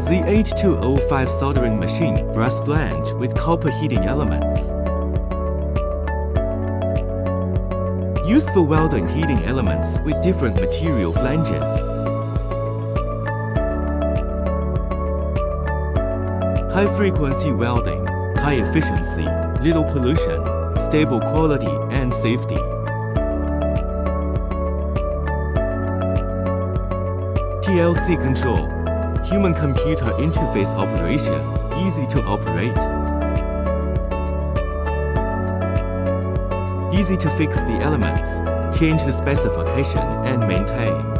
ZH205 soldering machine brass flange with copper heating elements. Used for welding heating elements with different material flanges. High-frequency welding, high efficiency, little pollution, stable quality and safety. PLC control, human-computer interface operation, easy to operate. Easy to fix the elements, change the specification and maintain.